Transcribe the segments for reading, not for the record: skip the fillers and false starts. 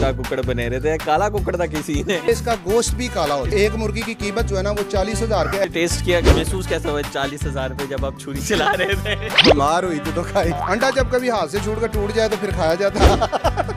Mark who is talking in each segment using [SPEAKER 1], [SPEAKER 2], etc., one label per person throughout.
[SPEAKER 1] चिट्टा कुकड़ बने रहे थे, काला कुकड़ था किसी ने।
[SPEAKER 2] इसका गोश्त भी काला होता है। एक मुर्गी की कीमत जो है ना वो 40,000 के।
[SPEAKER 1] टेस्ट किया, महसूस कैसा हुआ 40,000 पे जब आप छुरी चला रहे थे?
[SPEAKER 2] बीमार हुई थी तो खाई। अंडा जब कभी हाथ से छूट कर टूट जाए तो फिर खाया जाता है।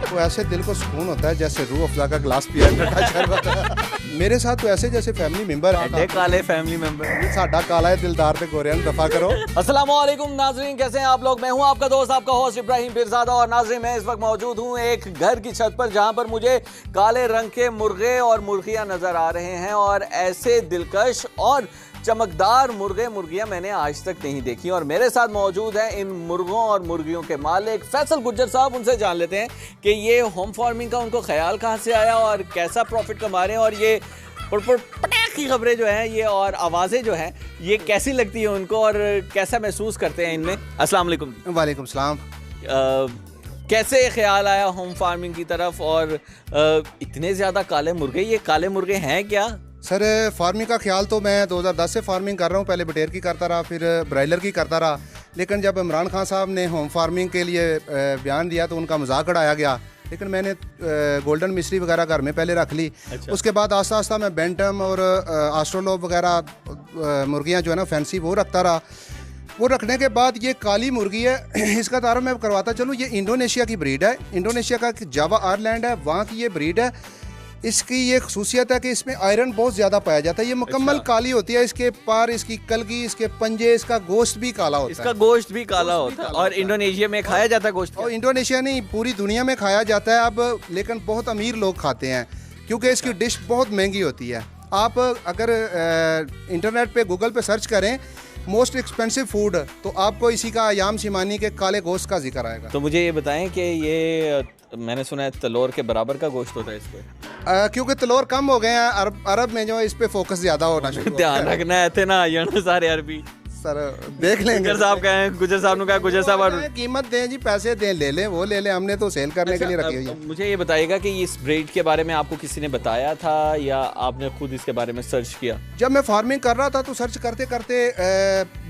[SPEAKER 2] तो ऐसे दिल को सुकून होता है जैसे रूह अफ़ज़ा का गिलास पिया। मेरे साथ तो ऐसे जैसे फैमिली मेंबर है।
[SPEAKER 1] काले फैमिली मेंबर
[SPEAKER 2] साडा काला है दिलदार पे गोरियान दफा करो।
[SPEAKER 1] अस्सलाम वालेकुम नाजरीन, कैसे हैं आप लोग? मैं हूं आपका दोस्त, आपका होस्ट इब्राहिम पीरज़ादा। और नाजरीन, मैं इस वक्त मौजूद हूं एक घर की छत पर जहां पर मुझे काले रंग के मुर्गे और मुर्गियां नजर आ रहे हैं। और ऐसे दिलकश और चमकदार मुर्गे मुर्गियां मैंने आज तक नहीं देखी। और मेरे साथ मौजूद हैं इन मुर्गों और मुर्गियों के मालिक फैसल गुज्जर साहब। उनसे जान लेते हैं कि ये होम फार्मिंग का उनको ख्याल कहाँ से आया और कैसा प्रॉफिट कमा रहे हैं, और ये पटाख की खबरें जो हैं ये और आवाज़ें जो हैं ये कैसी लगती है उनको और कैसा महसूस करते हैं इनमें। अस्सलाम वालेकुम।
[SPEAKER 2] वालेकुम सलाम।
[SPEAKER 1] कैसे ख्याल आया होम फार्मिंग की तरफ, और इतने ज़्यादा काले मुर्गे, ये काले मुर्गे हैं क्या?
[SPEAKER 2] सर फार्मिंग का ख्याल तो मैं 2010 से फार्मिंग कर रहा हूँ। पहले बटेर की करता रहा, फिर ब्रायलर की करता रहा। लेकिन जब इमरान खान साहब ने होम फार्मिंग के लिए बयान दिया तो उनका मजाक उड़ाया गया। लेकिन मैंने गोल्डन मिश्री वगैरह घर में पहले रख ली। अच्छा। उसके बाद आस्ता आस्ता मैं बेंटम और आस्ट्रोलोब वगैरह मुर्गियाँ जो है ना फैंसी वो रखता रहा। वो रखने के बाद ये काली मुर्गी है, इसका तारुफ मैं करवाता चलूँ। ये इंडोनेशिया की ब्रीड है। इंडोनेशिया का जावा आइलैंड है, वहाँ की ये ब्रीड है। इसकी ये खसूसियत है कि इसमें आयरन बहुत ज़्यादा पाया जाता है। ये मुकम्मल काली होती है। इसके पार, इसकी कलगी, इसके पंजे, इसका गोश्त भी काला होता है।
[SPEAKER 1] इसका गोश्त भी काला होता है। और इंडोनेशिया में खाया जाता है गोश्त?
[SPEAKER 2] और इंडोनेशिया नहीं, पूरी दुनिया में खाया जाता है अब। लेकिन बहुत अमीर लोग खाते हैं क्योंकि इसकी डिश बहुत महंगी होती है। आप अगर इंटरनेट पे गूगल पे सर्च करें मोस्ट एक्सपेंसिव फूड तो आपको इसी का याम शिमानी के काले गोश्त का जिक्र आएगा।
[SPEAKER 1] तो मुझे ये बताएं कि ये मैंने सुना है तलोर के बराबर का गोश्त होता है इस पे?
[SPEAKER 2] क्योंकि तलोर कम हो गए हैं अरब में, जो इस पे फोकस ज्यादा होना चाहिए।
[SPEAKER 1] ध्यान रखना है थे ना ये सारे अरबी
[SPEAKER 2] सर देख लेंगे।
[SPEAKER 1] गुजर साहब कहें, गुजर साहब ने कहा गुजर साहब
[SPEAKER 2] कीमत दें जी, पैसे दें, ले लें, वो ले लें, हमने तो सेल करने के लिए रखी हुई है।
[SPEAKER 1] मुझे ये बताइएगा कि इस ब्रीड के बारे में आपको किसी ने बताया था या आपने खुद इसके बारे में सर्च किया?
[SPEAKER 2] जब मैं फार्मिंग कर रहा था तो सर्च करते करते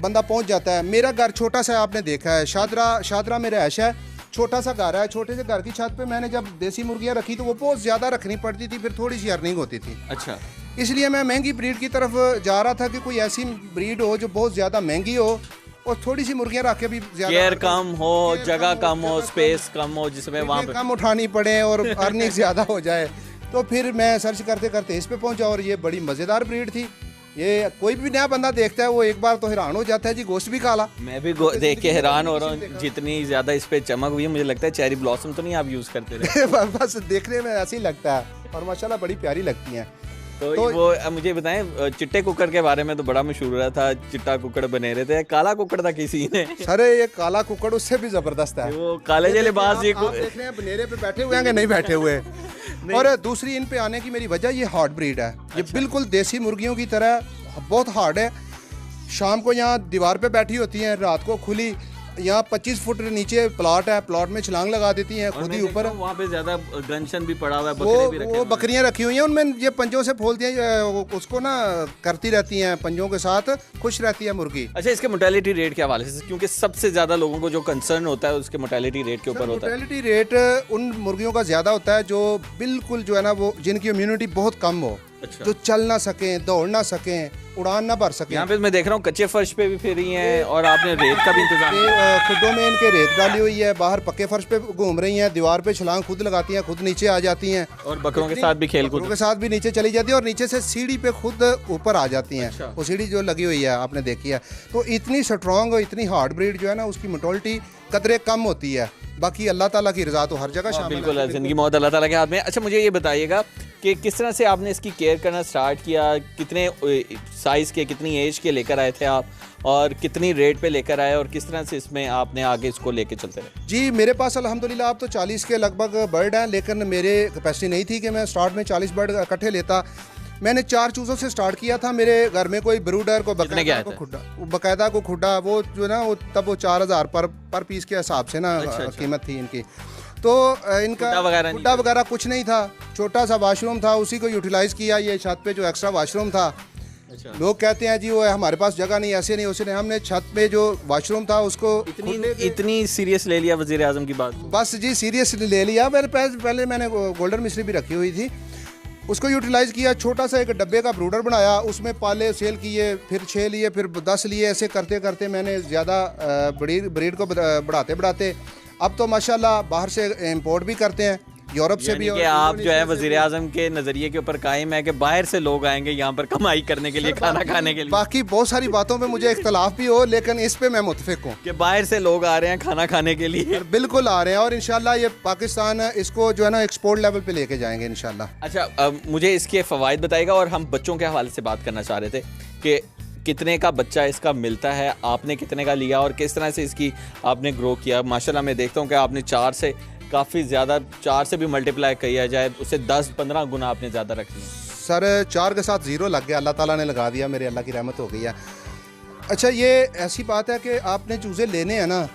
[SPEAKER 2] बंदा पहुंच जाता है। मेरा घर छोटा सा आपने देखा है, शादरा में रहायश है, छोटा सा घर है। छोटे से घर की छत पे मैंने जब देसी मुर्गियां रखी तो वो बहुत ज़्यादा रखनी पड़ती थी, फिर थोड़ी सी अर्निंग होती थी।
[SPEAKER 1] अच्छा,
[SPEAKER 2] इसलिए मैं महंगी ब्रीड की तरफ जा रहा था कि कोई ऐसी ब्रीड हो जो बहुत ज़्यादा महंगी हो और थोड़ी सी मुर्गियां रख के भी
[SPEAKER 1] केयर कम हो, जगह कम हो, स्पेस कम हो, जिसमें वहाँ पे
[SPEAKER 2] कम उठानी पड़े और अर्निंग ज़्यादा हो जाए। तो फिर मैं सर्च करते करते इस पे पहुंचा और ये बड़ी मज़ेदार ब्रीड थी। ये कोई भी नया बंदा देखता है वो एक बार तो हैरान हो जाता है जी, गोश्त भी काला।
[SPEAKER 1] मैं भी देख के हैरान हो रहा हूँ, जितनी ज्यादा इस पे चमक हुई है। मुझे लगता है चेरी ब्लॉसम तो नहीं आप यूज करते रहे?
[SPEAKER 2] बस देखने में ऐसे ही लगता है और माशाल्लाह बड़ी प्यारी लगती हैं।
[SPEAKER 1] तो वो मुझे बताएं, चिट्टे कुकड़ के बारे में तो बड़ा मशहूर रहा था, चिट्टा कुकड़ बने रहे थे, काला कुकड़ था किसी ने?
[SPEAKER 2] सर ये काला कुकड़ उससे भी जबरदस्त है।
[SPEAKER 1] वो काले जले बाज देख
[SPEAKER 2] रहे हैं बनेरे पे बैठे हुए हैं कि नहीं बैठे हुए। और दूसरी इन पे आने की मेरी वजह ये हार्ड ब्रीड है। ये बिल्कुल देसी मुर्गियों की तरह बहुत हार्ड है। शाम को यहाँ दीवार पे बैठी होती हैं, रात को खुली। यहाँ 25 फुट नीचे प्लॉट है, प्लॉट में छलांग लगा देती हैं खुद ही ऊपर।
[SPEAKER 1] वहाँ पे ज्यादा गंशन भी पड़ा हुआ है, बकरे भी रखे
[SPEAKER 2] वो बकरियां रखी हुई हैं, उनमें ये पंजों से खोलती हैं, उसको ना करती रहती हैं पंजों के साथ, खुश रहती है मुर्गी।
[SPEAKER 1] अच्छा, इसके मोर्टेलिटी रेट के हवाले से, क्योंकि सबसे ज्यादा लोगों को जो कंसर्न होता है उसके मोर्टेलिटी रेट के ऊपर होता है।
[SPEAKER 2] मोर्टेलिटी रेट उन मुर्गियों का ज्यादा होता है जो बिल्कुल जो है ना वो जिनकी इम्यूनिटी बहुत कम हो। अच्छा। जो चल ना सकें, दौड़ ना सकें, उड़ान ना भर सकें।
[SPEAKER 1] यहाँ पे मैं देख रहा हूँ कच्चे फर्श पे भी फिरी हैं और आपने रेत का भी इंतजाम
[SPEAKER 2] खुदों में इनके रेत डाली हुई है। बाहर पक्के फर्श पे घूम रही हैं, दीवार पे छलांग खुद लगाती हैं, खुद नीचे आ जाती हैं
[SPEAKER 1] और बकरों के साथ भी खेल-कूद
[SPEAKER 2] के साथ भी नीचे चली जाती है और नीचे से सीढ़ी पे खुद ऊपर आ जाती हैं। अच्छा। वो सीढ़ी जो लगी हुई है आपने देखी है। तो इतनी स्ट्रॉन्ग और इतनी हार्ड ब्रीड जो है ना उसकी मोर्टेलिटी कदरे कम होती है। बाकी अल्लाह ताला की रज़ा तो हर जगह शामिल है।
[SPEAKER 1] बिल्कुल, जिंदगी मौत अल्लाह ताला के हाथ में। अच्छा, मुझे ये बताइएगा कि किस तरह से आपने इसकी केयर करना स्टार्ट किया, कितने साइज़ के, कितनी एज के लेकर आए थे आप और कितनी रेट पे लेकर आए और किस तरह से इसमें आपने आगे इसको लेके चलते रहे?
[SPEAKER 2] जी मेरे पास अल्हम्दुलिल्लाह अब तो 40 के लगभग बर्ड हैं, लेकिन मेरे कैपेसिटी नहीं थी कि मैं स्टार्ट में 40 बर्ड इकट्ठे लेता। मैंने 4 चूज़ों से स्टार्ट किया था। मेरे घर में कोई ब्रूडर को बकायदा को खुड्डा वो जो ना वो तब वो 4,000 पर पीस के हिसाब से ना कीमत थी इनकी। तो इनका खुड्डा वगैरह कुछ नहीं था, छोटा सा वाशरूम था, उसी को यूटिलाइज़ किया। ये छत पे जो एक्स्ट्रा वाशरूम था
[SPEAKER 1] अच्छा।
[SPEAKER 2] लोग कहते हैं जी वो हमारे पास जगह नहीं, ऐसे नहीं वैसे नहीं। हमने छत पे जो वॉशरूम था उसको
[SPEAKER 1] इतनी सीरियस ले लिया वजीर आजम की बात?
[SPEAKER 2] बस जी सीरियस ले लिया। पहले मैंने गोल्डन मिस्री भी रखी हुई थी, उसको यूटिलाइज़ किया। छोटा सा एक डब्बे का ब्रूडर बनाया, उसमें पाले, सेल किए, फिर 6 लिए, फिर 10 लिए। ऐसे करते करते मैंने ज़्यादा ब्रीड को बढ़ाते बढ़ाते अब तो माशाल्लाह बाहर से इंपोर्ट भी करते हैं, यूरोप से भी।
[SPEAKER 1] कि आप जो है वजीर आजम के नज़रिए के ऊपर कायम है कि बाहर से लोग आएंगे यहाँ पर कमाई करने के लिए, खाना खाने के लिए।
[SPEAKER 2] बाकी बहुत सारी बातों में मुझे इख्तलाफ भी हो, लेकिन इस पे मैं मुतफिक हूँ
[SPEAKER 1] कि बाहर से लोग आ रहे हैं खाना खाने के लिए।
[SPEAKER 2] बिल्कुल आ रहे हैं, और इंशाल्लाह ये पाकिस्तान इसको जो है ना एक्सपोर्ट लेवल पे लेके जाएंगे इंशाल्लाह।
[SPEAKER 1] अच्छा, मुझे इसके फ़वाइद बताइएगा। और हम बच्चों के हवाले से बात करना चाह रहे थे कि कितने का बच्चा इसका मिलता है, आपने कितने का लिया और किस तरह से इसकी आपने ग्रो किया? माशाल्लाह मैं देखता हूँ कि आपने 4 से काफ़ी ज़्यादा, 4 से भी मल्टीप्लाई किया जाए उससे 10-15 गुना आपने ज़्यादा रख लिया।
[SPEAKER 2] सर 4 के साथ 0 लग गया, अल्लाह ताला ने लगा दिया, मेरे अल्लाह की रहमत हो गई है। अच्छा, ये ऐसी बात है कि आपने चूज़े लेने हैं ना,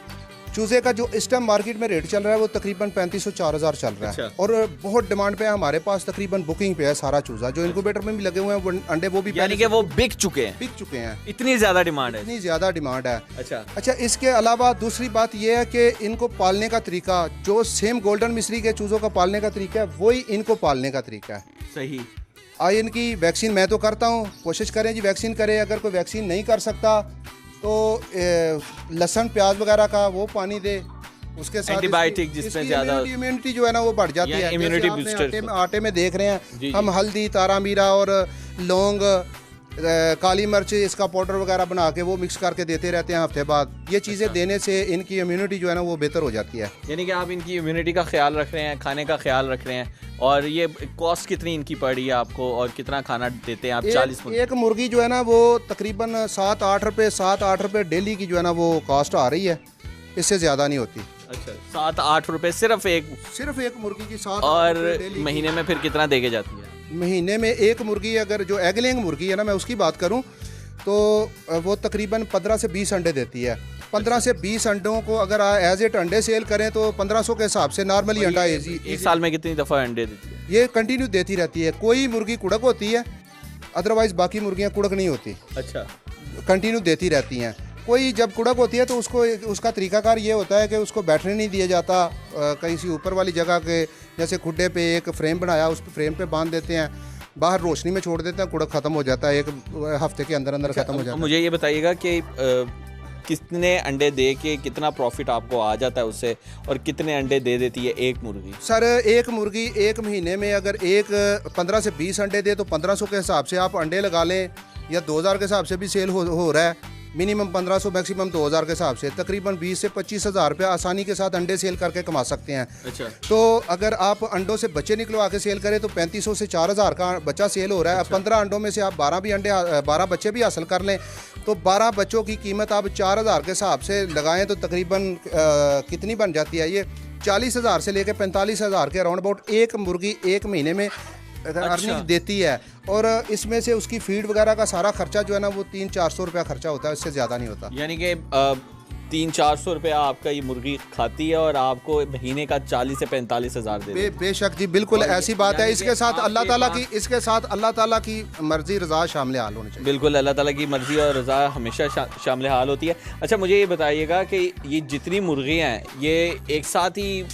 [SPEAKER 2] चूज़े का जो इस टाइम मार्केट में रेट चल रहा है वो तकरीबन 3500-4000 चल रहा है।
[SPEAKER 1] अच्छा।
[SPEAKER 2] और बहुत डिमांड पे है हमारे पास, तकरीबन बुकिंग पे है सारा चूज़ा। जो इनक्यूबेटर में भी लगे हुए हैं वो अंडे वो भी
[SPEAKER 1] यानी कि वो बिक चुके हैं, इतनी ज़्यादा डिमांड है।
[SPEAKER 2] इतनी ज़्यादा डिमांड है।
[SPEAKER 1] अच्छा,
[SPEAKER 2] इसके अलावा दूसरी बात ये है कि इनको पालने का तरीका, जो सेम गोल्डन मिस्री के चूज़ों का पालने का तरीका है वही इनको पालने का तरीका है।
[SPEAKER 1] सही।
[SPEAKER 2] इनकी वैक्सीन मैं तो करता हूँ, कोशिश करें जी वैक्सीन करें। अगर कोई वैक्सीन नहीं कर सकता तो लहसुन प्याज वगैरह का वो पानी दे, उसके साथ
[SPEAKER 1] एंटीबायोटिक जिसमें ज़्यादा
[SPEAKER 2] इम्यूनिटी जो है ना वो बढ़ जाती है।
[SPEAKER 1] Immunity booster.
[SPEAKER 2] आटे में देख रहे हैं हम हल्दी, तारा मीरा और लौंग, काली मिर्च, इसका पाउडर वगैरह बना के वो मिक्स करके देते रहते हैं हफ्ते बाद। ये चीज़ें देने से इनकी इम्यूनिटी जो है ना वो बेहतर हो जाती है।
[SPEAKER 1] यानी कि आप इनकी इम्यूनिटी का ख्याल रख रहे हैं, खाने का ख्याल रख रहे हैं। और ये कॉस्ट कितनी इनकी पड़ी है आपको और कितना खाना देते हैं आप? 40
[SPEAKER 2] एक मुर्गी जो है ना वो तकरीबन 7-8 रुपये डेली की जो है ना वो कॉस्ट आ रही है, इससे ज़्यादा नहीं होती।
[SPEAKER 1] अच्छा, 7-8 रुपये सिर्फ एक
[SPEAKER 2] मुर्गी की 7।
[SPEAKER 1] और महीने में फिर कितना देके जाती है?
[SPEAKER 2] महीने में एक मुर्गी, अगर जो एग लेइंग मुर्गी है ना मैं उसकी बात करूं तो वो तकरीबन 15 से 20 अंडे देती है। 15 से 20 अंडों को अगर एज एट अंडे सेल करें तो 1500 के हिसाब से नॉर्मली अंडा
[SPEAKER 1] एक साल में कितनी दफ़ा अंडे देती है?
[SPEAKER 2] ये कंटिन्यू देती रहती है। कोई मुर्गी कुड़क होती है, अदरवाइज बाकी मुर्गियाँ कुड़क नहीं होती।
[SPEAKER 1] अच्छा,
[SPEAKER 2] कंटिन्यू देती रहती हैं। कोई जब कुड़क होती है तो उसका तरीकाकार ये होता है कि उसको बैठने नहीं दिया जाता, कहीं सी ऊपर वाली जगह के जैसे खुड्डे पे एक फ्रेम बनाया उस फ्रेम पे बांध देते हैं, बाहर रोशनी में छोड़ देते हैं, कुड़क ख़त्म हो जाता है, एक हफ्ते के अंदर अंदर ख़त्म हो जाता है।
[SPEAKER 1] मुझे ये बताइएगा कि कितने अंडे दे के कितना प्रॉफिट आपको आ जाता है उससे, और कितने अंडे दे देती है एक मुर्गी?
[SPEAKER 2] सर एक मुर्गी एक महीने में अगर 15 से 20 अंडे दे तो 1500 के हिसाब से आप अंडे लगा लें, या 2000 के हिसाब से भी सेल हो रहा है। मिनिमम 1500, मैक्सिमम 2000 के हिसाब से तकरीबन 20 से 25 हज़ार रुपया आसानी के साथ अंडे सेल करके कमा सकते हैं।
[SPEAKER 1] अच्छा।
[SPEAKER 2] तो अगर आप अंडों से बच्चे निकलवा के सेल करें तो 3500 से 4000 का बच्चा सेल हो रहा है।
[SPEAKER 1] अच्छा।
[SPEAKER 2] 15 अंडों में से आप 12 बच्चे भी हासिल कर लें तो 12 बच्चों की कीमत आप 4000 के हिसाब से लगाएं तो तकरीबन कितनी बन जाती है? ये 40,000 से लेकर 45,000 के अराउंड अबाउट एक मुर्गी एक महीने में अर्निंग देती है। और इसमें से उसकी फीड वगैरह का सारा खर्चा जो है ना वो 300-400 रुपया खर्चा होता है, इससे ज़्यादा नहीं होता।
[SPEAKER 1] यानी कि 300-400 रुपया आपका ये मुर्गी खाती है और आपको महीने का 40 से 45 हज़ार दे।
[SPEAKER 2] बेशक जी, बिल्कुल ऐसी बात है। इसके साथ अल्लाह ताला की मर्जी रज़ा शामिल हाल होनी चाहिए।
[SPEAKER 1] बिल्कुल, अल्लाह ताला की मर्जी और रज़ा हमेशा शामिल हाल होती है। अच्छा, मुझे ये बताइएगा कि ये जितनी मुर्गियाँ हैं ये एक साथ ही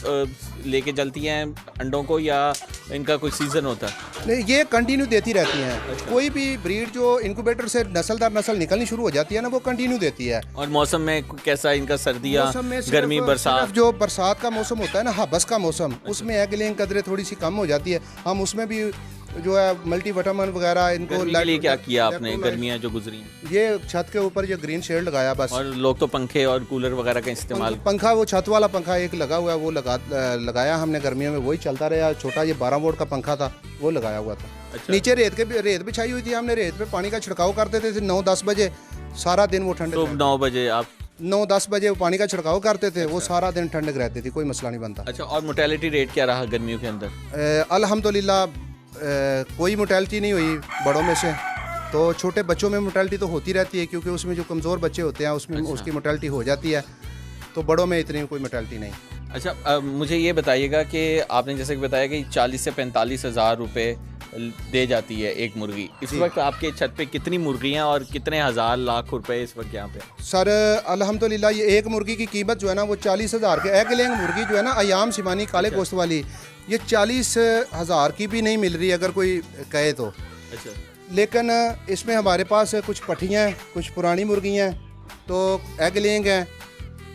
[SPEAKER 1] लेके चलती हैं अंडों को, या इनका कोई सीज़न होता है?
[SPEAKER 2] नहीं, ये कंटिन्यू देती रहती हैं। अच्छा। कोई भी ब्रीड जो इनक्यूबेटर से नस्ल दर नस्ल निकलनी शुरू हो जाती है ना वो कंटिन्यू देती है। और
[SPEAKER 1] मौसम में कैसा इनका? सर्दियाँ, गर्मी, बरसात?
[SPEAKER 2] जो बरसात का मौसम होता है ना, हबस का मौसम, उसमें एग लेइंग कदरें थोड़ी सी कम हो जाती है। हम उसमें भी जो है मल्टीविटामिन वगैरह इनको
[SPEAKER 1] के लिए क्या किया आपने? गर्मियाँ जो गुजरी
[SPEAKER 2] ये छत के ऊपर ये ग्रीन शेड लगाया बस।
[SPEAKER 1] और लोग तो पंखे और कूलर वगैरह का इस्तेमाल,
[SPEAKER 2] पंखा वो छत वाला पंखा एक लगा हुआ है वो लगाया हमने गर्मियों में, वही चलता रहा। छोटा ये 12 वोल्ट का पंखा था वो लगाया हुआ था। अच्छा। नीचे रेत बिछाई हुई थी हमने, रेत पे पानी का छिड़काव करते थे 9-10 बजे सारा दिन। वो ठंडे
[SPEAKER 1] 9 बजे आप
[SPEAKER 2] 9-10 बजे वो पानी का छिड़काव करते थे। अच्छा। वो सारा दिन ठंडक रहती थी, कोई मसला नहीं बनता।
[SPEAKER 1] अच्छा, और मोर्टेलिटी रेट क्या रहा गर्मियों के अंदर?
[SPEAKER 2] अल्हम्दुलिल्लाह कोई मोर्टेलिटी नहीं हुई बड़ों में से। तो छोटे बच्चों में मोर्टेलिटी तो होती रहती है क्योंकि उसमें जो कमज़ोर बच्चे होते हैं उसमें उसकी मोर्टेलिटी हो जाती है, तो बड़ों में इतनी कोई मोर्टेलिटी नहीं।
[SPEAKER 1] अच्छा, मुझे ये बताइएगा कि आपने जैसे कि बताया कि 40 से 45 हज़ार रुपये दे जाती है एक मुर्गी। इस वक्त आपके छत पे कितनी मुर्गियां और कितने हज़ार लाख रुपए इस वक्त यहाँ पे?
[SPEAKER 2] सर अल्हम्दुलिल्लाह ये एक मुर्गी की कीमत जो है ना वो 40,000 के, एग लेंग मुर्गी जो है ना अयाम सिमानी काले गोश्त वाली, ये 40,000 की भी नहीं मिल रही अगर कोई कहे तो।
[SPEAKER 1] अच्छा।
[SPEAKER 2] लेकिन इसमें हमारे पास कुछ पट्टियाँ हैं, कुछ पुरानी मुर्गियाँ हैं, तो एग लेंग हैं।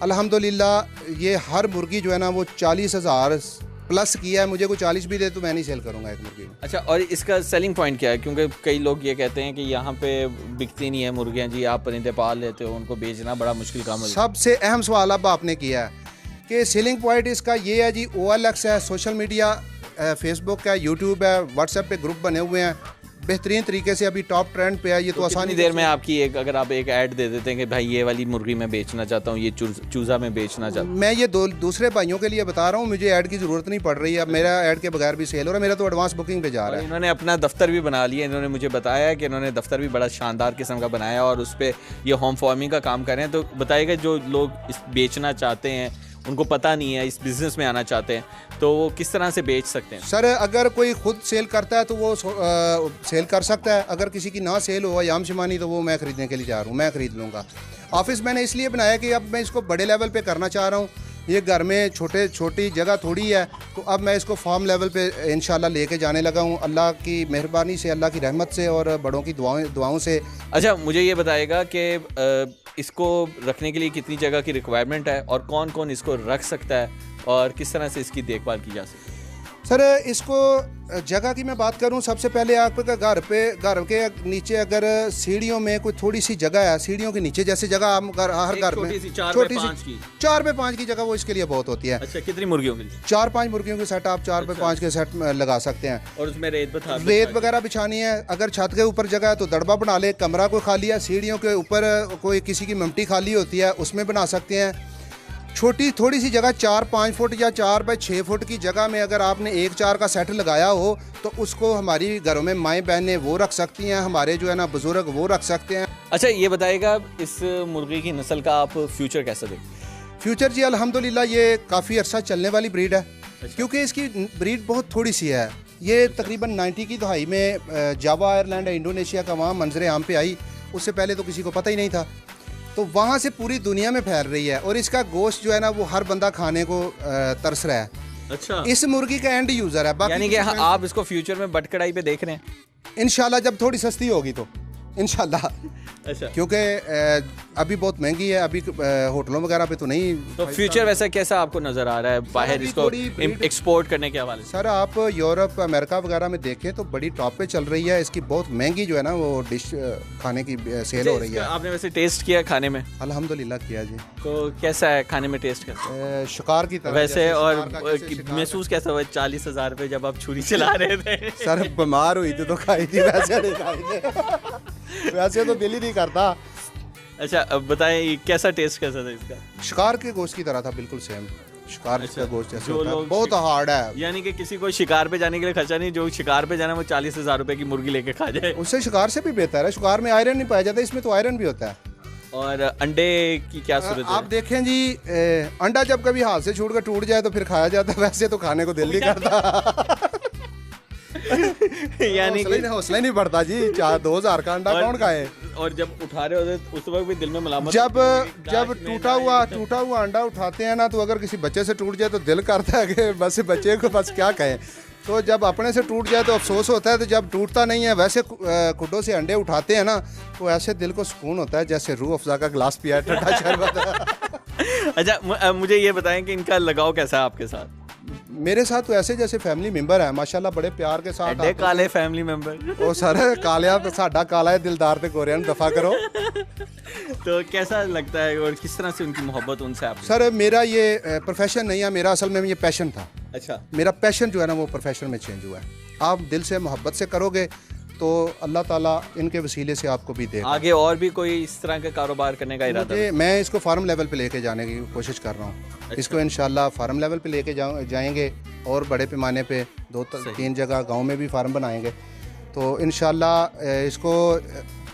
[SPEAKER 2] अल्हम्दुलिल्लाह ये हर मुर्गी जो है ना वो 40,000 प्लस किया है। मुझे कोई 40 भी दे तो मैं नहीं सेल करूँगा एक मुर्गी।
[SPEAKER 1] अच्छा, और इसका सेलिंग पॉइंट क्या है? क्योंकि कई लोग ये कहते हैं कि यहाँ पे बिकती नहीं है मुर्गियाँ जी, आप परिंदे पाल लेते हो, उनको बेचना बड़ा मुश्किल काम है।
[SPEAKER 2] सबसे अहम सवाल अब आपने किया है कि सेलिंग पॉइंट इसका ये है जी, OLX है, सोशल मीडिया, फेसबुक है, यूट्यूब है, व्हाट्सएप पे ग्रुप बने हुए हैं, बेहतरीन तरीके से अभी टॉप ट्रेंड पे है ये। तो आसानी
[SPEAKER 1] देर में आपकी एक, अगर आप एक ऐड दे देते हैं कि भाई ये वाली मुर्गी मैं बेचना चाहता हूँ, ये चूज़ा मैं बेचना चाहता हूँ।
[SPEAKER 2] मैं ये दूसरे भाइयों के लिए बता रहा हूँ, मुझे ऐड की ज़रूरत नहीं पड़ रही है। अब मेरा ऐड के बगैर भी सेल हो रहा है, मेरा तो एडवांस बुकिंग पे जा रहा है।
[SPEAKER 1] इन्होंने अपना दफ्तर भी बना लिया, इन्होंने मुझे बताया है कि इन्होंने दफ्तर भी बड़ा शानदार किस्म का बनाया और उस पर ये होम फार्मिंग का काम कर रहे हैं। तो बताइएगा जो लोग इस बेचना चाहते हैं, उनको पता नहीं है, इस बिज़नेस में आना चाहते हैं, तो वो किस तरह से बेच सकते हैं?
[SPEAKER 2] सर अगर कोई खुद सेल करता है तो वो सेल कर सकता है। अगर किसी की ना सेल हो याम शिमानी तो वो मैं ख़रीदने के लिए जा रहा हूँ, मैं ख़रीद लूँगा। ऑफिस मैंने इसलिए बनाया कि अब मैं इसको बड़े लेवल पे करना चाह रहा हूँ। ये घर में छोटी जगह थोड़ी है, तो अब मैं इसको फार्म लेवल पे इंशाल्लाह लेके जाने लगा हूँ, अल्लाह की मेहरबानी से, अल्लाह की रहमत से और बड़ों की दुआओं से।
[SPEAKER 1] अच्छा, मुझे ये बताएगा कि इसको रखने के लिए कितनी जगह की रिक्वायरमेंट है और कौन कौन इसको रख सकता है और किस तरह से इसकी देखभाल की जा सकती है?
[SPEAKER 2] सर इसको जगह की मैं बात करूं, सबसे पहले आपका घर के नीचे अगर सीढ़ियों में कोई थोड़ी सी जगह है, सीढ़ियों के नीचे जैसे जगह हम हर घर में छोटी सी 4 पे 5 की जगह वो इसके लिए बहुत होती है।
[SPEAKER 1] अच्छा, कितनी मुर्गियों की?
[SPEAKER 2] 4-5 मुर्गियों के सेट आप 4 पे 5 के सेट लगा सकते हैं।
[SPEAKER 1] और उसमें रेत
[SPEAKER 2] वगैरह बिछानी है। अगर छत के ऊपर जगह है तो दड़बा बना ले, कमरा कोई खाली है, सीढ़ियों के ऊपर कोई किसी की ममटी खाली होती है उसमें बना सकते हैं। छोटी थोड़ी सी जगह 4-5 फुट या 4 बाई 6 फुट की जगह में अगर आपने 1-4 का सेट लगाया हो तो उसको हमारी घरों में माएँ बहनें वो रख सकती हैं, हमारे जो है ना बुजुर्ग वो रख सकते हैं।
[SPEAKER 1] अच्छा, ये बताइएगा इस मुर्गी की नस्ल का आप फ्यूचर कैसे देखते?
[SPEAKER 2] फ्यूचर जी अल्हम्दुलिल्लाह ये काफ़ी अरसा चलने वाली ब्रीड है।
[SPEAKER 1] अच्छा।
[SPEAKER 2] क्योंकि इसकी ब्रीड बहुत थोड़ी सी है। ये तकरीबन 90 की दहाई में जावा आयरलैंड इंडोनेशिया का वहाँ मंजरे आम पे आई, उससे पहले तो किसी को पता ही नहीं था, तो वहाँ से पूरी दुनिया में फैल रही है और इसका गोश्त जो है ना वो हर बंदा खाने को तरस रहा है।
[SPEAKER 1] अच्छा,
[SPEAKER 2] इस मुर्गी का एंड यूज़र है।
[SPEAKER 1] यानी कि आप इसको फ्यूचर में बट कढ़ाई पे देख रहे हैं?
[SPEAKER 2] इंशाल्लाह जब थोड़ी सस्ती होगी तो इंशाल्लाह।
[SPEAKER 1] अच्छा,
[SPEAKER 2] क्योंकि अभी बहुत महंगी है, अभी होटलों वगैरह पे तो नहीं।
[SPEAKER 1] तो फ्यूचर वैसा कैसा आपको नज़र आ रहा है बाहर इसको एक्सपोर्ट करने के हवाले से?
[SPEAKER 2] सर आप यूरोप अमेरिका वगैरह में देखें तो बड़ी टॉप पे चल रही है, इसकी बहुत महंगी जो है ना वो डिश खाने की सेल हो रही है।
[SPEAKER 1] आपने वैसे टेस्ट किया खाने में?
[SPEAKER 2] अल्हम्दुलिल्लाह किया जी।
[SPEAKER 1] तो कैसा है खाने में टेस्ट? कैसा
[SPEAKER 2] शिकार की तरह
[SPEAKER 1] वैसे? और महसूस कैसा हुआ 40,000 रुपये जब आप छुरी चला रहे थे?
[SPEAKER 2] सर बीमार हुई थी तो खाई थी, वैसे नहीं खाई थी, वैसे तो दिल ही नहीं करता।
[SPEAKER 1] अच्छा, अब बताएं कैसा टेस्ट कैसा था इसका?
[SPEAKER 2] शिकार के गोश्त की तरह था, बिल्कुल सेम शिकार का गोश्त जैसे होता है, बहुत हार्ड है।
[SPEAKER 1] यानी कि किसी को शिकार पे जाने के लिए खर्चा नहीं, जो शिकार पे जाना वो 40,000 रुपए की मुर्गी लेके खा जाए।
[SPEAKER 2] उससे शिकार से भी बेहतर है, शिकार में आयरन नहीं पाया जाता, इसमें तो आयरन भी होता है।
[SPEAKER 1] और अंडे की क्या सूरत है?
[SPEAKER 2] आप देखें जी, अंडा जब कभी हाथ से छूट कर टूट जाए तो फिर खाया जाता है, वैसे तो खाने को दिल नहीं करता।
[SPEAKER 1] यानी
[SPEAKER 2] हौसला नहीं बढ़ता जी, 2,000 का अंडा कौन खाए?
[SPEAKER 1] और जब उठा रहे होते उस वक्त भी दिल में मलामत।
[SPEAKER 2] जब टूटा हुआ अंडा उठाते हैं ना तो अगर किसी बच्चे से टूट जाए तो दिल करता है कि बस बच्चे को बस क्या कहें। तो जब अपने से टूट जाए तो अफसोस होता है, तो जब टूटता नहीं है वैसे खुडों से अंडे उठाते हैं ना तो ऐसे दिल को सुकून होता है जैसे रूह अफ़ज़ा का गिलास पिया है, ठंडा शरबत।
[SPEAKER 1] अच्छा, मुझे ये बताएं कि इनका लगाव कैसा है आपके साथ?
[SPEAKER 2] मेरे साथ तो ऐसे जैसे फैमिली मेंबर है माशाल्लाह, बड़े प्यार के साथ।
[SPEAKER 1] काले फैमिली मेंबर
[SPEAKER 2] ओ सर कालिया साडा काला है, दिलदार ते कोरियन दफा करो।
[SPEAKER 1] तो कैसा लगता है और किस तरह से उनकी मोहब्बत उनसे आप?
[SPEAKER 2] सर मेरा ये प्रोफेशन नहीं है, मेरा असल में ये पैशन था।
[SPEAKER 1] अच्छा,
[SPEAKER 2] मेरा पैशन जो है ना वो प्रोफेशन में चेंज हुआ है। आप दिल से मोहब्बत से करोगे तो अल्लाह ताला इनके वसीले से आपको भी देगा।
[SPEAKER 1] आगे और भी कोई इस तरह का कारोबार करने का इरादा?
[SPEAKER 2] मैं इसको फार्म लेवल पे लेके जाने की कोशिश कर रहा हूँ। अच्छा। इसको इंशाल्लाह फार्म लेवल पे लेके जाएंगे और बड़े पैमाने पे 2-3 जगह गांव में भी फार्म बनाएंगे। तो इंशाल्लाह इसको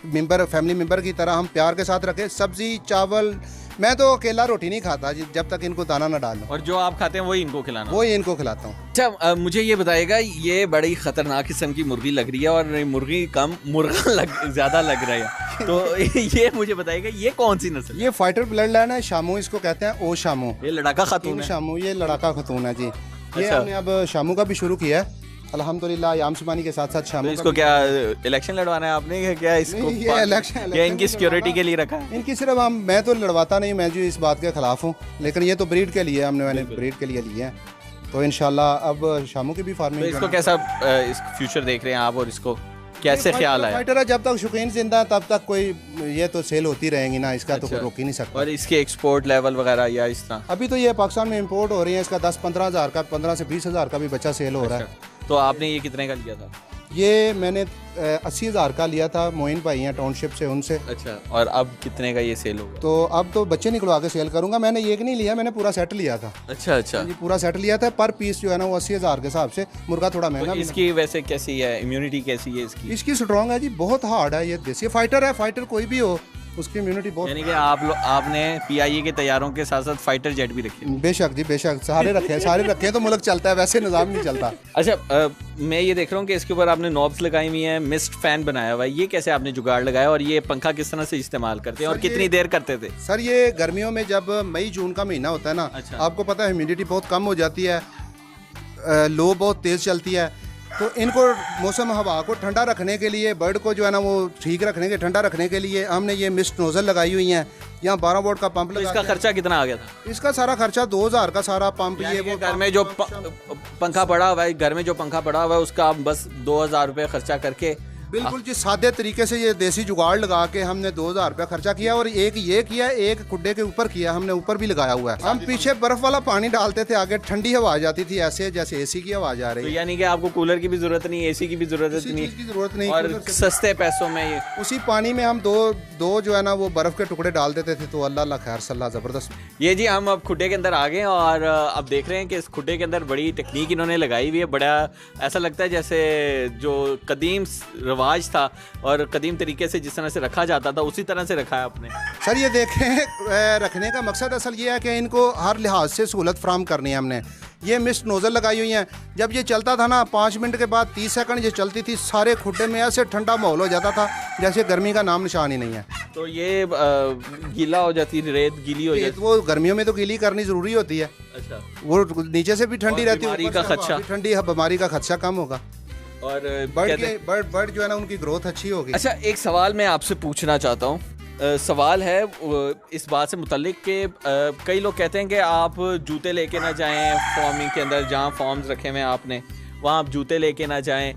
[SPEAKER 2] फैमिली मेंबर की तरह हम प्यार के साथ रखें। सब्ज़ी चावल मैं तो अकेला रोटी नहीं खाता जी, जब तक इनको दाना ना डालूं।
[SPEAKER 1] और जो आप खाते हैं वही इनको खिलाना?
[SPEAKER 2] वही इनको खिलाता हूँ।
[SPEAKER 1] अच्छा, मुझे ये बताइएगा, ये बड़ी खतरनाक किस्म की मुर्गी लग रही है और मुर्गी कम मुर्गा ज़्यादा लग रहा है, तो ये मुझे बताइएगा ये कौन सी नस्ल?
[SPEAKER 2] ये फाइटर ब्लड लाइन है, शामू इसको कहते हैं, ओ शामू।
[SPEAKER 1] ये लड़ाका खातून है?
[SPEAKER 2] शामू, ये लड़ाका खातून है जी। ये
[SPEAKER 1] अच्छा।
[SPEAKER 2] हमने अब शामू का भी शुरू किया है अल्हम्दुलिल्लाह, याम सुबानी के साथ साथ शामू।
[SPEAKER 1] तो इसको क्या इलेक्शन लड़वाना है आपने, क्या इसको
[SPEAKER 2] ये इलेक्शन
[SPEAKER 1] या इनकी सिक्योरिटी के लिए रखा है?
[SPEAKER 2] इनकी सिर्फ मैं तो लड़वाता नहीं, मैं जो इस बात के खिलाफ हूँ, लेकिन ये तो ब्रीड के लिए मैंने ब्रीड के लिए लिए हैं, तो इंशाल्लाह अब शामू की भी फार्मिंग।
[SPEAKER 1] तो इसको कैसा इस फ्यूचर देख रहे हैं आप और इसको कैसे ख्याल आया?
[SPEAKER 2] फाइटर है, जब तक शौकीन जिंदा है तब तक कोई ये तो सेल होती रहेंगी ना, इसका तो कोई रोक ही नहीं सकता।
[SPEAKER 1] और इसके एक्सपोर्ट लेवल वगैरह या इस तरह?
[SPEAKER 2] अभी तो ये पाकिस्तान में इंपोर्ट हो रही है, इसका 10-15 हज़ार का, 15 से 20 हज़ार का भी बच्चा सेल हो रहा है।
[SPEAKER 1] तो आपने ये कितने का लिया था?
[SPEAKER 2] ये मैंने 80 हज़ार का लिया था, मोइन भाई हैं टाउनशिप से, उनसे।
[SPEAKER 1] अच्छा, और अब कितने का ये सेल होगा?
[SPEAKER 2] तो अब तो बच्चे निकलवा के सेल करूंगा। मैंने ये नहीं लिया, मैंने पूरा सेट लिया था।
[SPEAKER 1] अच्छा अच्छा,
[SPEAKER 2] जी पूरा सेट लिया था। पर पीस जो है ना वो 80 हज़ार के हिसाब से। मुर्गा थोड़ा महंगा।
[SPEAKER 1] तो इसकी वैसे कैसी है, इम्यूनिटी कैसी है इसकी?
[SPEAKER 2] इसकी स्ट्रॉन्ग है जी, बहुत हार्ड है। ये देसी फाइटर है, फाइटर कोई भी हो उसकी इम्यूनिटी बहुत।
[SPEAKER 1] यानी कि आपने PIA के तैयारों के साथ साथ फाइटर जेट भी रखे?
[SPEAKER 2] बेशक जी बेशक, सारे रखे हैं, सारे रखे हैं तो मुल्क चलता है, वैसे निज़ाम नहीं चलता।
[SPEAKER 1] अच्छा, मैं ये देख रहा हूँ कि इसके ऊपर आपने नॉब्स लगाई हुई हैं, मिस्ट फैन बनाया हुआ है, ये कैसे आपने जुगाड़ लगाया और ये पंखा किस तरह से इस्तेमाल करते हैं और कितनी देर करते थे?
[SPEAKER 2] सर ये गर्मियों में जब मई जून का महीना होता है ना,
[SPEAKER 1] अच्छा।
[SPEAKER 2] आपको पता है ह्यूमिडिटी बहुत कम हो जाती है, लो बहुत तेज़ चलती है, तो इनको मौसम हवा को ठंडा रखने के लिए, बर्ड को जो है ना वो ठीक रखने के, ठंडा रखने के लिए हमने ये मिस्ट नोजल लगाई हुई हैं। यहाँ 12 वोल्ट का पंप लगा।
[SPEAKER 1] इसका खर्चा कितना आ गया था?
[SPEAKER 2] इसका सारा खर्चा 2000 का सारा पंप। ये वो
[SPEAKER 1] घर में जो पंखा पड़ा हुआ है, घर में जो पंखा पड़ा हुआ है उसका आप बस 2000 रुपये खर्चा करके,
[SPEAKER 2] बिल्कुल जी सादे तरीके से ये देसी जुगाड़ लगा के हमने 2000 रुपया खर्चा किया। और एक ये किया, एक खुड्डे के ऊपर किया हमने, ऊपर भी लगाया हुआ है। हम पीछे बर्फ वाला पानी डालते थे, आगे ठंडी हवा आ जाती थी, ऐसे जैसे AC की आवाज आ रही
[SPEAKER 1] तो
[SPEAKER 2] है।
[SPEAKER 1] यानी कि आपको कूलर की भी जरूरत नहीं, AC की भी जरूरत नहीं, और सस्ते पैसों में ये
[SPEAKER 2] उसी पानी में हम दो जो है ना वो बर्फ के टुकड़े डाल देते थे। तो अल्लाह खैर सल्ला जबरदस्त।
[SPEAKER 1] ये जी हम अब खुड्डे के अंदर आ गए और अब देख रहे हैं कि इस खुड्डे के अंदर बड़ी टेक्निक इन्होंने लगाई हुई है। बड़ा ऐसा लगता है जैसे जो कदीम रिवाज था और कदीम तरीके से जिस तरह से रखा जाता था उसी तरह से रखा है आपने।
[SPEAKER 2] सर ये देखें, रखने का मकसद असल ये है कि इनको हर लिहाज से सहूलत फराम करनी है हमने। ये मिस्ट नोज़ल लगाई हुई हैं, जब ये चलता था ना 5 मिनट के बाद 30 सेकंड ये चलती थी, सारे खुड्डे में ऐसे ठंडा माहौल हो जाता था जैसे गर्मी का नाम निशान ही नहीं है।
[SPEAKER 1] तो ये गीला हो जाती, रेत गीली हो जाती,
[SPEAKER 2] वो गर्मियों में तो गीली करनी ज़रूरी होती है।
[SPEAKER 1] अच्छा,
[SPEAKER 2] वो नीचे से भी ठंडी रहती है,
[SPEAKER 1] बीमारी का खदशा,
[SPEAKER 2] ठंडी बीमारी का खदशा कम होगा
[SPEAKER 1] और
[SPEAKER 2] बर्ड जो है ना उनकी ग्रोथ अच्छी होगी।
[SPEAKER 1] अच्छा, एक सवाल मैं आपसे पूछना चाहता हूँ। सवाल है इस बात से मुतल्लिक कि कई लोग कहते हैं कि आप जूते लेके ना जाएं फार्मिंग के अंदर, जहाँ फार्म्स रखे हुए हैं आपने वहाँ आप जूते लेके ना जाएं,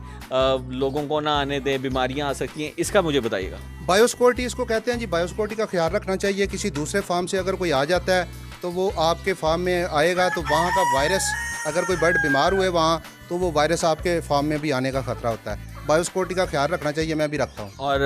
[SPEAKER 1] लोगों को ना आने दें, बीमारियाँ आ सकती हैं, इसका मुझे बताइएगा।
[SPEAKER 2] बायोसिक्योरिटी इसको कहते हैं जी, बायोसिक्योरिटी का ख्याल रखना चाहिए। किसी दूसरे फार्म से अगर कोई आ जाता है तो वो आपके फार्म में आएगा, तो वहाँ का वायरस, अगर कोई बर्ड बीमार हुए वहाँ, तो वो वायरस आपके फार्म में भी आने का खतरा होता है। बायोसिक्योरिटी का ख्याल रखना चाहिए, मैं भी रखता हूँ।
[SPEAKER 1] और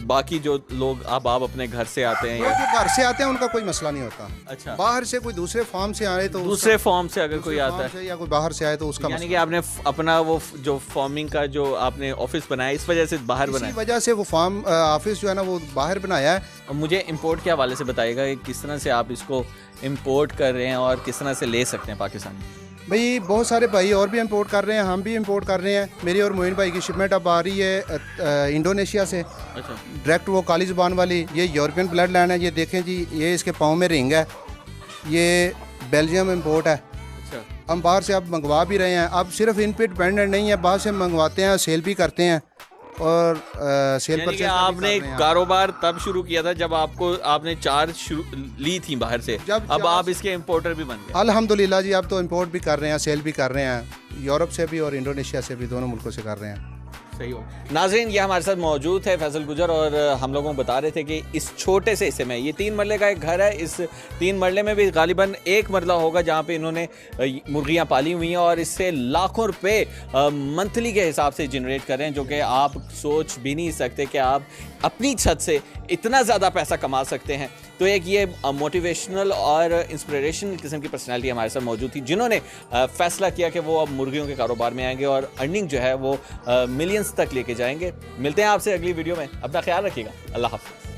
[SPEAKER 1] बाकी जो लोग आप अपने घर से आते हैं
[SPEAKER 2] जो घर से आते हैं उनका कोई मसला नहीं होता।
[SPEAKER 1] अच्छा,
[SPEAKER 2] बाहर से कोई दूसरे फार्म से आए तो
[SPEAKER 1] दूसरे फार्म से अगर कोई आता है
[SPEAKER 2] या कोई बाहर से आए तो उसका
[SPEAKER 1] यानी कि आपने अपना वो जो फार्मिंग का जो आपने ऑफिस बनाया इस वजह से बाहर बनाया,
[SPEAKER 2] इसी वजह से वो फार्म ऑफिस जो है ना वो बाहर बनाया है।
[SPEAKER 1] और मुझे इंपोर्ट के हवाले से बताइएगा कि किस तरह से आप इसको इंपोर्ट कर रहे हैं और किस तरह से ले सकते हैं पाकिस्तानी।
[SPEAKER 2] भाई बहुत सारे भाई और भी इंपोर्ट कर रहे हैं, हम भी इंपोर्ट कर रहे हैं। मेरी और मोइन भाई की शिपमेंट अब आ रही है इंडोनेशिया से।
[SPEAKER 1] अच्छा,
[SPEAKER 2] डायरेक्ट वो काली ज़ुबान वाली। ये यूरोपियन ब्लड लाइन है, ये देखें जी, ये इसके पाँव में रिंग है, ये बेल्जियम इंपोर्ट है।
[SPEAKER 1] अच्छा,
[SPEAKER 2] हम बाहर से अब मंगवा भी रहे हैं। अब सिर्फ इन पे डिपेंडेंट नहीं है, बाहर से मंगवाते हैं, सेल भी करते हैं और सेल पर
[SPEAKER 1] आपने कारोबार तब शुरू किया था जब आपने चार्ज ली थी बाहर से, अब आप इसके इंपोर्टर भी बन गए।
[SPEAKER 2] अल्हम्दुलिल्लाह जी, अब तो इंपोर्ट भी कर रहे हैं, सेल भी कर रहे हैं, यूरोप से भी और इंडोनेशिया से भी, दोनों मुल्कों से कर रहे हैं।
[SPEAKER 1] सही हो। नाज़रीन, ये हमारे साथ मौजूद है फैसल गुजर और हम लोगों को बता रहे थे कि इस छोटे से हिस्से में, ये 3 मरले का एक घर है, इस 3 मरले में भी गालिबन 1 मरला होगा जहाँ पे इन्होंने मुर्गियाँ पाली हुई हैं और इससे लाखों रुपए मंथली के हिसाब से जनरेट कर रहे हैं, जो कि आप सोच भी नहीं सकते कि आप अपनी छत से इतना ज़्यादा पैसा कमा सकते हैं। तो एक ये मोटिवेशनल और इंस्पिरेशनल किस्म की पर्सनैलिटी हमारे साथ मौजूद थी जिन्होंने फैसला किया कि वो अब मुर्गियों के कारोबार में आएंगे और अर्निंग जो है वो मिलियंस तक लेके जाएंगे। मिलते हैं आपसे अगली वीडियो में, अपना ख्याल रखिएगा, अल्लाह हाफ़िज़।